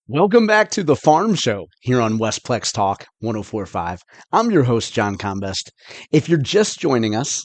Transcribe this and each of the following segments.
Welcome back to the Farm Show here on Westplex Talk 104.5. I'm your host, John Combest. If you're just joining us,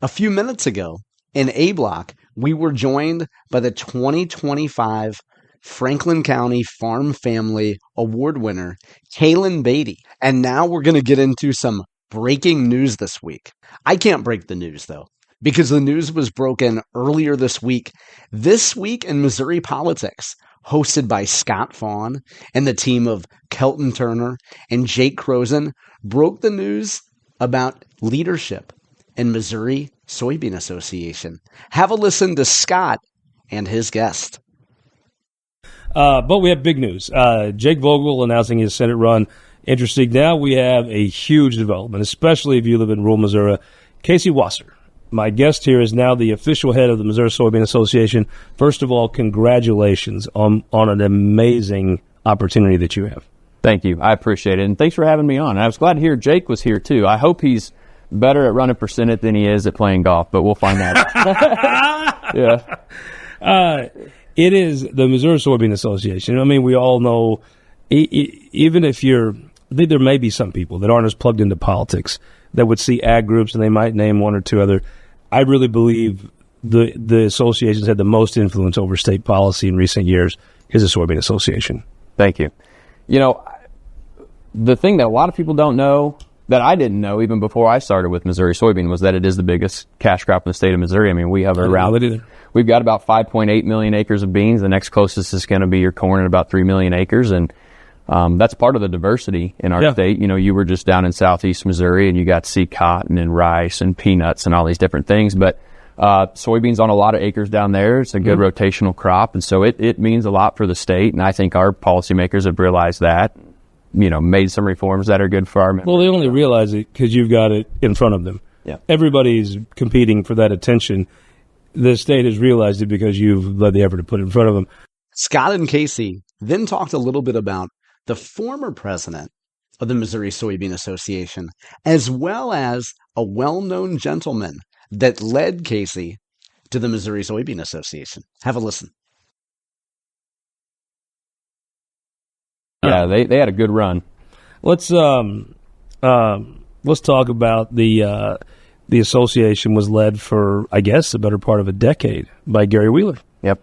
a few minutes ago in A Block, we were joined by the 2025 Franklin County Farm Family Award winner, Kaylin Beatty. And now we're going to get into some breaking news this week. I can't break the news, though, because the news was broken earlier this week. This week in Missouri politics, hosted by Scott Faughn and the team of Kelton Turner and Jake Crozen, broke the news about leadership in Missouri Soybean Association. Have a listen to Scott and his guest. But we have big news. Jake Vogel announcing his Senate run. Interesting. Now we have a huge development, especially if you live in rural Missouri. Casey Wasser, my guest here, is now the official head of the Missouri Soybean Association. First of all, congratulations on an amazing opportunity that you have. Thank you. I appreciate it. And thanks for having me on. I was glad to hear Jake was here, too. I hope he's better at running percentage than he is at playing golf, but we'll find out. Yeah. It is the Missouri Soybean Association. I mean, we all know, even if there may be some people that aren't as plugged into politics that would see ag groups and they might name one or two other. I really believe the association's had the most influence over state policy in recent years is the Soybean Association. Thank you. You know, the thing that a lot of people don't know, that I didn't know even before I started with Missouri Soybean, was that it is the biggest cash crop in the state of Missouri. I mean, we've got about 5.8 million acres of beans. The next closest is going to be your corn at about 3 million acres. And that's part of the diversity in our state. You know, you were just down in southeast Missouri and you got to see cotton and rice and peanuts and all these different things. But soybeans on a lot of acres down there. It's a good rotational crop. And so it means a lot for the state. And I think our policymakers have realized that, you know, made some reforms that are good for our members. Well, they only realize it because you've got it in front of them. Yeah. Everybody's competing for that attention. The state has realized it because you've led the effort to put it in front of them. Scott and Casey then talked a little bit about the former president of the Missouri Soybean Association, as well as a well-known gentleman that led Casey to the Missouri Soybean Association. Have a listen. Yeah, they had a good run. Let's talk about the association was led for, I guess, the better part of a decade by Gary Wheeler. Yep.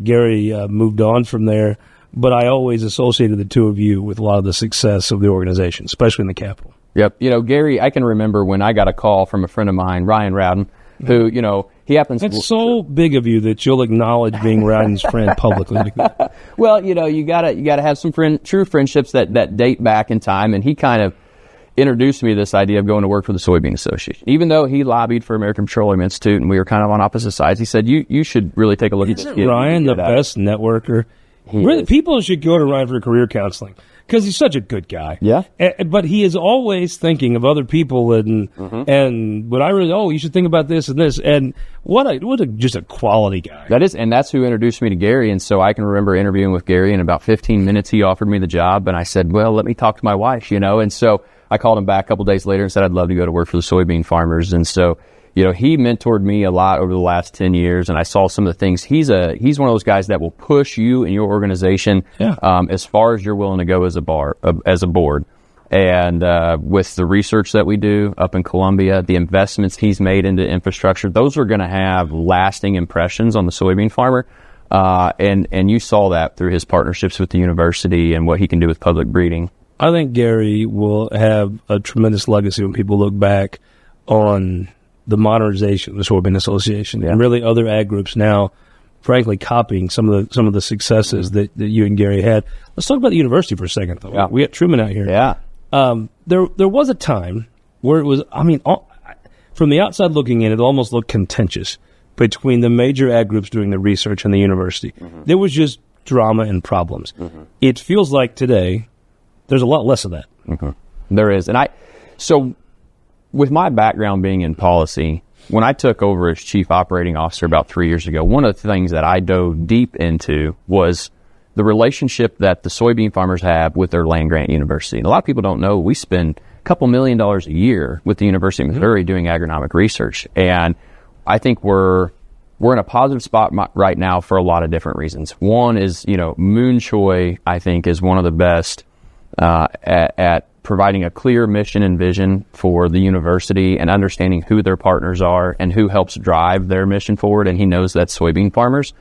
Gary moved on from there, but I always associated the two of you with a lot of the success of the organization, especially in the Capitol. Yep. You know, Gary, I can remember when I got a call from a friend of mine, Ryan Rowden, who, you know, he happens to... That's so big of you that you'll acknowledge being Ryan's friend publicly like that. Well, you know, you gotta have some true friendships that date back in time, and he kind of introduced me to this idea of going to work for the Soybean Association. Even though he lobbied for American Petroleum Institute and we were kind of on opposite sides, he said, you should really take a look at this. Isn't Ryan the best networker? Really, people should go to Ryan for career counseling because he's such a good guy. Yeah. But he is always thinking of other people and when I really, you should think about this and this. And just a quality guy. That's who introduced me to Gary. And so I can remember interviewing with Gary. In about 15 minutes, he offered me the job. And I said, well, let me talk to my wife, you know. And so I called him back a couple days later and said I'd love to go to work for the soybean farmers. And so, you know, he mentored me a lot over the last 10 years, and I saw some of the things. He's one of those guys that will push you and your organization as far as you're willing to go as a board. And with the research that we do up in Columbia, the investments he's made into infrastructure, those are going to have lasting impressions on the soybean farmer. And you saw that through his partnerships with the university and what he can do with public breeding. I think Gary will have a tremendous legacy when people look back on the modernization of the Soybean Association and really other ag groups now, frankly, copying some of the successes that you and Gary had. Let's talk about the university for a second, though. Yeah. We got Truman out here. Yeah. There was a time where it was, I mean, from the outside looking in, it almost looked contentious between the major ag groups doing the research and the university. There was just drama and problems. It feels like today there's a lot less of that. There is. And so with my background being in policy, when I took over as chief operating officer about 3 years ago, one of the things that I dove deep into was the relationship that the soybean farmers have with their land-grant university. And a lot of people don't know we spend a couple $1 million a year with the University of Missouri doing agronomic research. And I think we're we're in a positive spot right now for a lot of different reasons. One is, Moon Choi, I think, is one of the best at providing a clear mission and vision for the university and understanding who their partners are and who helps drive their mission forward. And he knows that's soybean farmers.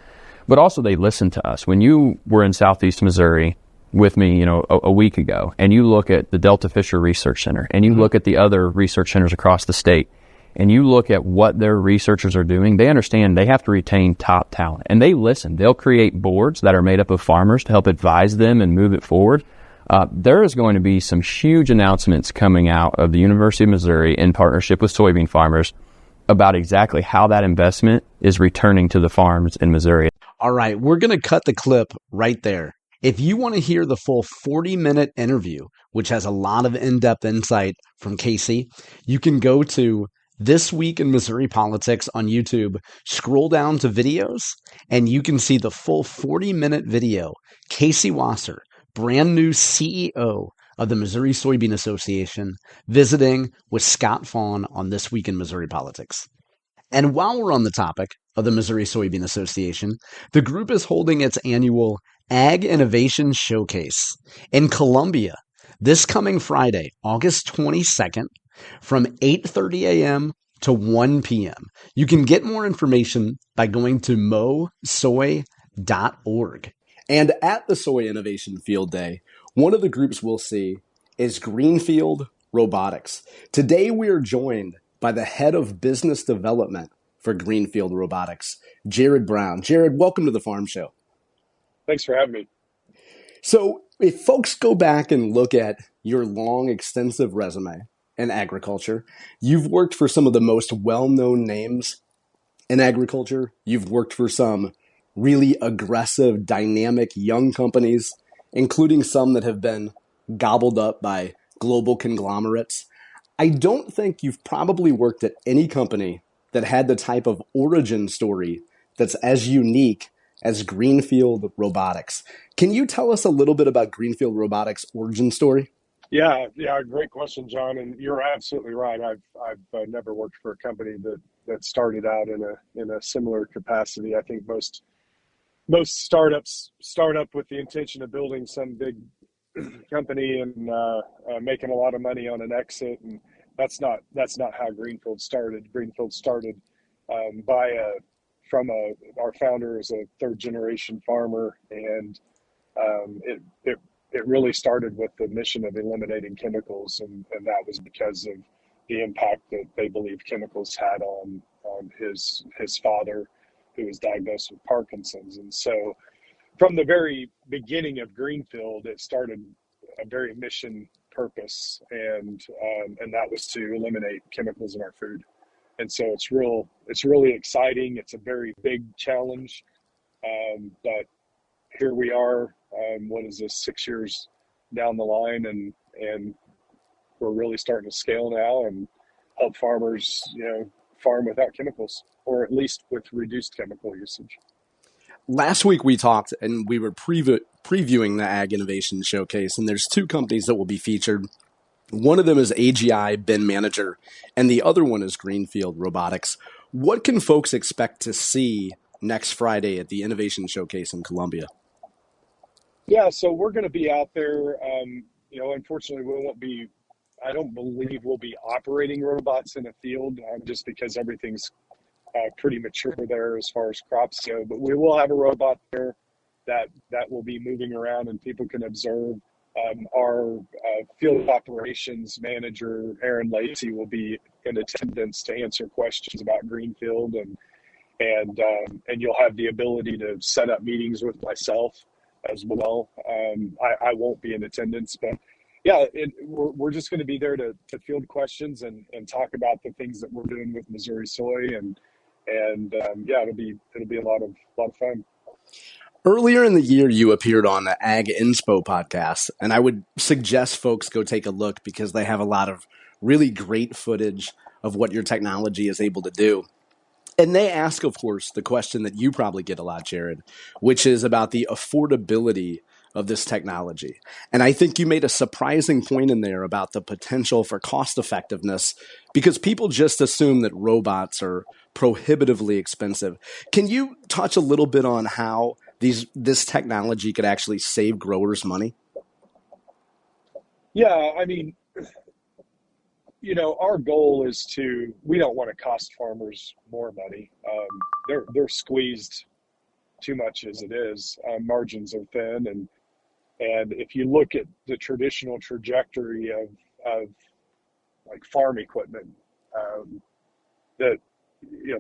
But also they listen to us. When you were in Southeast Missouri with me, a week ago, and you look at the Delta Fisher Research Center and you look at the other research centers across the state, and you look at what their researchers are doing, they understand they have to retain top talent. And they listen. They'll create boards that are made up of farmers to help advise them and move it forward. There is going to be some huge announcements coming out of the University of Missouri in partnership with soybean farmers about exactly how that investment is returning to the farms in Missouri. All right, we're going to cut the clip right there. If you want to hear the full 40-minute interview, which has a lot of in-depth insight from Casey, you can go to This Week in Missouri Politics on YouTube, scroll down to videos, and you can see the full 40-minute video. Casey Wasser, brand new CEO of the Missouri Soybean Association, visiting with Scott Faughn on This Week in Missouri Politics. And while we're on the topic of the Missouri Soybean Association, the group is holding its annual Ag Innovation Showcase in Columbia this coming Friday, August 22nd, from 8:30 a.m. to 1 p.m. You can get more information by going to mosoy.org. And at the Soy Innovation Field Day, one of the groups we'll see is Greenfield Robotics. Today we are joined by the head of business development for Greenfield Robotics, Jared Brown. Jared, welcome to the Farm Show. Thanks for having me. So if folks go back and look at your long, extensive resume in agriculture, you've worked for some of the most well-known names in agriculture. You've worked for some really aggressive, dynamic young companies, including some that have been gobbled up by global conglomerates. I don't think you've probably worked at any company that had the type of origin story that's as unique as Greenfield Robotics. Can you tell us a little bit about Greenfield Robotics' origin story? Yeah, great question, John. And you're absolutely right. I've never worked for a company that started out in a similar capacity. I think most startups start up with the intention of building some big company and making a lot of money on an exit, and that's not how Greenfield started. Greenfield started from our founder is a third generation farmer, and it really started with the mission of eliminating chemicals, and that was because of the impact that they believed chemicals had on his father, who was diagnosed with Parkinson's. And so from the very beginning of Greenfield, it started a very mission purpose, and that was to eliminate chemicals in our food. And so it's really exciting. It's a very big challenge, but here we are. What is this, 6 years down the line, and we're really starting to scale now and help farmers, farm without chemicals, or at least with reduced chemical usage. Last week we talked and we were previewing the Ag Innovation Showcase, and there's two companies that will be featured. One of them is AGI Bin Manager, and the other one is Greenfield Robotics. What can folks expect to see next Friday at the Innovation Showcase in Columbia? Yeah, so we're going to be out there. Unfortunately, I don't believe we'll be operating robots in a field, just because everything's pretty mature there as far as crops go. But we will have a robot there that will be moving around and people can observe. Our field operations manager, Aaron Lacey, will be in attendance to answer questions about Greenfield, and you'll have the ability to set up meetings with myself as well. I won't be in attendance, but yeah, we're just going to be there to field questions and talk about the things that we're doing with Missouri Soy, and it'll be a lot of fun. Earlier in the year, you appeared on the Ag Inspo podcast, and I would suggest folks go take a look because they have a lot of really great footage of what your technology is able to do. And they ask, of course, the question that you probably get a lot, Jared, which is about the affordability of this technology. And I think you made a surprising point in there about the potential for cost effectiveness because people just assume that robots are prohibitively expensive. Can you touch a little bit on how this technology could actually save growers money? Yeah, I mean, our goal is we don't want to cost farmers more money. They're squeezed too much as it is. Margins are thin, and if you look at the traditional trajectory of like farm equipment, the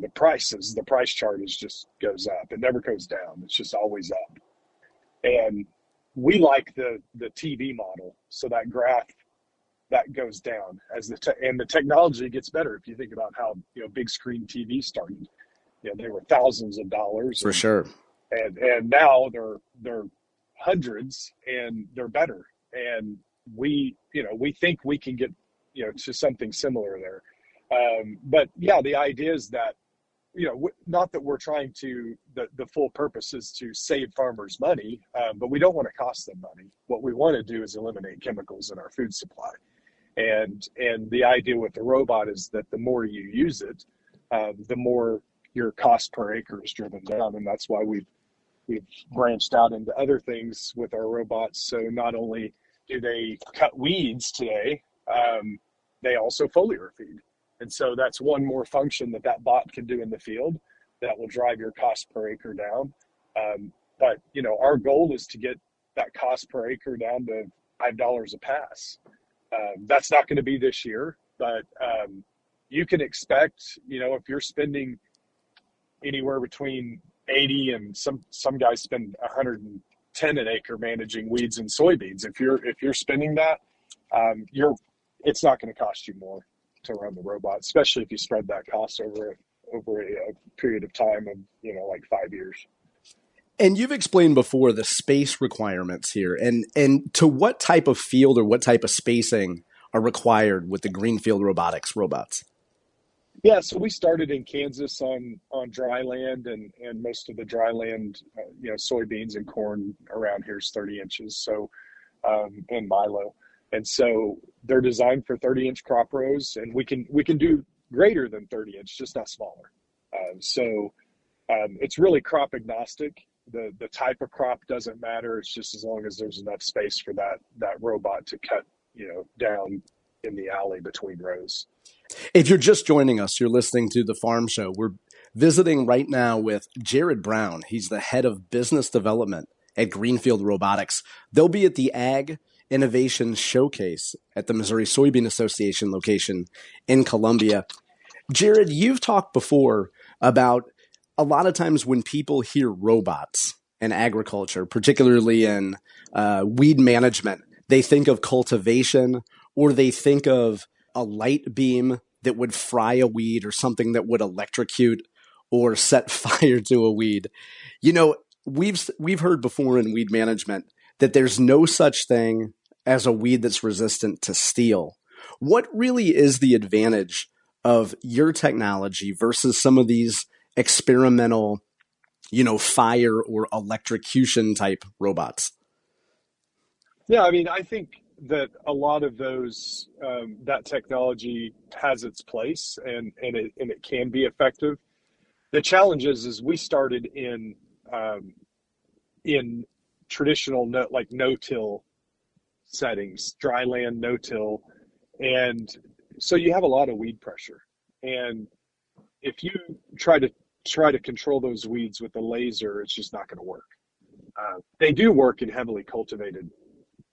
the price chart just goes up. It never goes down. It's just always up. And we like the TV model, so that graph that goes down as the technology gets better. If you think about how big screen TV started, they were thousands of dollars For sure, and now they're hundreds and they're better. And we think we can get to something similar there. But yeah, the idea is that not that we're trying to, the full purpose is to save farmers money, but we don't want to cost them money. What we want to do is eliminate chemicals in our food supply. And the idea with the robot is that the more you use it, the more your cost per acre is driven down. And that's why we've branched out into other things with our robots. So not only do they cut weeds today, they also foliar feed. And so that's one more function that bot can do in the field that will drive your cost per acre down. But our goal is to get that cost per acre down to $5 a pass. That's not going to be this year, but you can expect, if you're spending anywhere between 80 and some guys spend 110 an acre managing weeds and soybeans. If you're spending that, it's not going to cost you more to run the robot, especially if you spread that cost over a period of time of like 5 years. And you've explained before the space requirements here, and to what type of field or what type of spacing are required with the Greenfield Robotics robots? Yeah, so we started in Kansas on dry land, and most of the dry land, soybeans and corn around here is 30 inches. So, and milo. And so they're designed for 30-inch crop rows, and we can do greater than 30 inch, just not smaller. It's really crop agnostic. The type of crop doesn't matter. It's just as long as there's enough space for that robot to cut, down in the alley between rows. If you're just joining us, you're listening to The Farm Show. We're visiting right now with Jared Brown. He's the head of business development at Greenfield Robotics. They'll be at the Ag Innovation Showcase at the Missouri Soybean Association location in Columbia. Jared, you've talked before about a lot of times when people hear robots in agriculture, particularly in weed management, they think of cultivation or they think of a light beam that would fry a weed or something that would electrocute or set fire to a weed. We've heard before in weed management that there's no such thing as a weed that's resistant to steel. What really is the advantage of your technology versus some of these experimental, fire or electrocution type robots? Yeah, I mean, I think that a lot of those, that technology has its place and it can be effective. The challenge is we started in traditional no-till settings, dry land, no-till, and so you have a lot of weed pressure. And if you try to control those weeds with a laser, it's just not going to work. They do work in heavily cultivated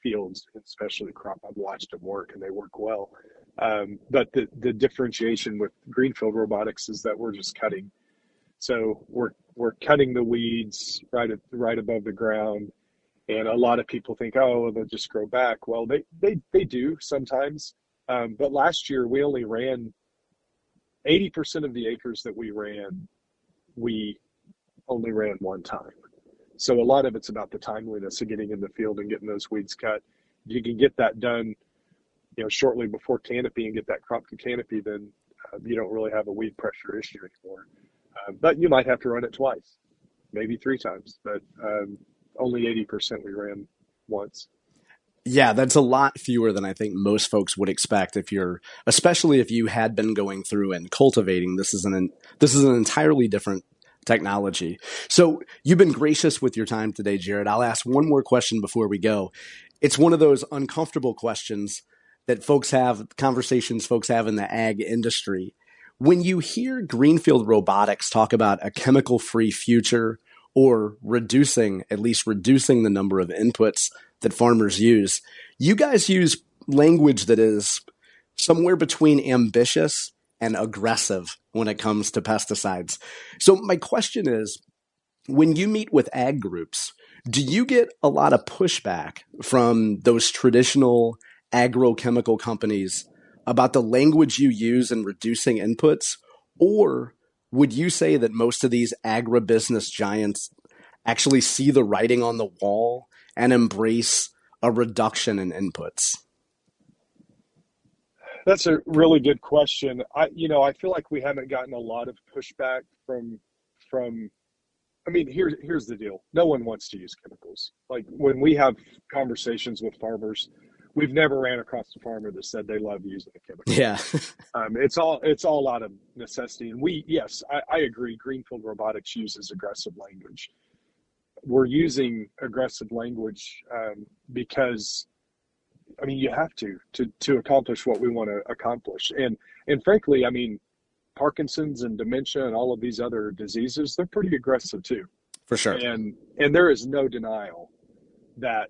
fields, especially crop. I've watched them work, and they work well. But the differentiation with Greenfield Robotics is that we're just cutting. So we're cutting the weeds right above the ground. And a lot of people think, oh, they'll just grow back. Well, they do sometimes. But last year we only ran 80% of the acres that we only ran one time. So a lot of it's about the timeliness of getting in the field and getting those weeds cut. If you can get that done, shortly before canopy and get that crop to canopy, then you don't really have a weed pressure issue anymore. But you might have to run it twice, maybe 3 times, but only 80% we ran once. Yeah, that's a lot fewer than I think most folks would expect especially if you had been going through and cultivating. This is an entirely different technology. So you've been gracious with your time today, Jared. I'll ask one more question before we go. It's one of those uncomfortable questions that conversations folks have in the ag industry. When you hear Greenfield Robotics talk about a chemical-free future or at least reducing the number of inputs that farmers use, you guys use language that is somewhere between ambitious and aggressive when it comes to pesticides. So my question is, when you meet with ag groups, do you get a lot of pushback from those traditional agrochemical companies about the language you use in reducing inputs? Or would you say that most of these agribusiness giants actually see the writing on the wall and embrace a reduction in inputs? That's a really good question. I feel like we haven't gotten a lot of pushback from. I mean, here's the deal. No one wants to use chemicals. Like when we have conversations with farmers, we've never ran across a farmer that said they love using a chemical. Yeah. It's all out of necessity. And I agree. Greenfield Robotics uses aggressive language. We're using aggressive language because, I mean, you have to accomplish what we want to accomplish. And frankly, I mean, Parkinson's and dementia and all of these other diseases, they're pretty aggressive too. For sure. And there is no denial that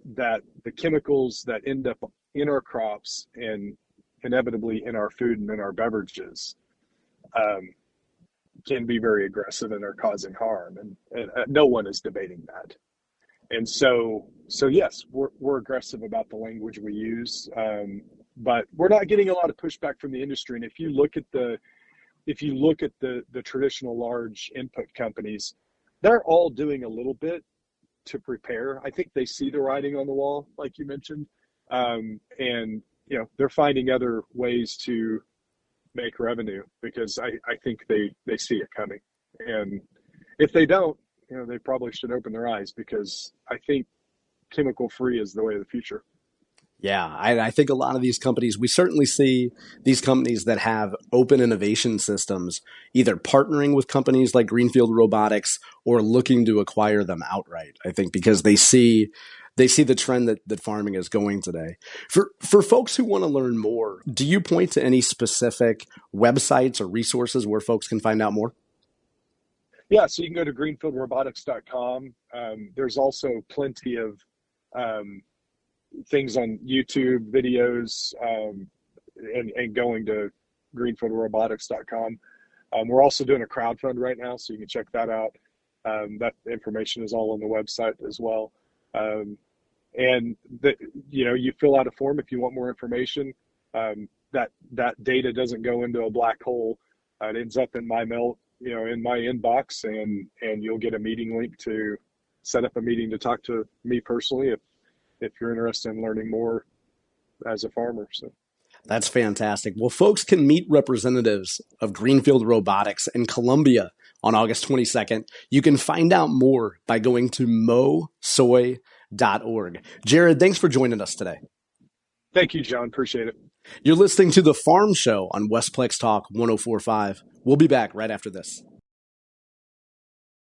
the chemicals that end up in our crops and inevitably in our food and in our beverages can be very aggressive and are causing harm. And no one is debating that. And so yes, we're aggressive about the language we use, but we're not getting a lot of pushback from the industry. And if you look at the traditional large input companies, they're all doing a little bit to prepare. I think they see the writing on the wall, like you mentioned, and they're finding other ways to make revenue because I think they see it coming. And if they don't, they probably should open their eyes because I think chemical free is the way of the future. Yeah, I think a lot of these companies, we certainly see these companies that have open innovation systems, either partnering with companies like Greenfield Robotics or looking to acquire them outright. I think because they see the trend that farming is going today. For folks who want to learn more, do you point to any specific websites or resources where folks can find out more? Yeah, so you can go to greenfieldrobotics.com. There's also plenty of things on YouTube videos and going to greenfieldrobotics.com. We're also doing a crowdfund right now, so you can check that out. That information is all on the website as well. And you fill out a form if you want more information. That data doesn't go into a black hole. It ends up in my mail, in my inbox, and you'll get a meeting link to set up a meeting to talk to me personally if you're interested in learning more as a farmer. So that's fantastic. Well, folks can meet representatives of Greenfield Robotics in Columbia on August 22nd. You can find out more by going to mosoy.org. Jared, thanks for joining us today. Thank you, John. Appreciate it. You're listening to The Farm Show on Westplex Talk 104.5. We'll be back right after this.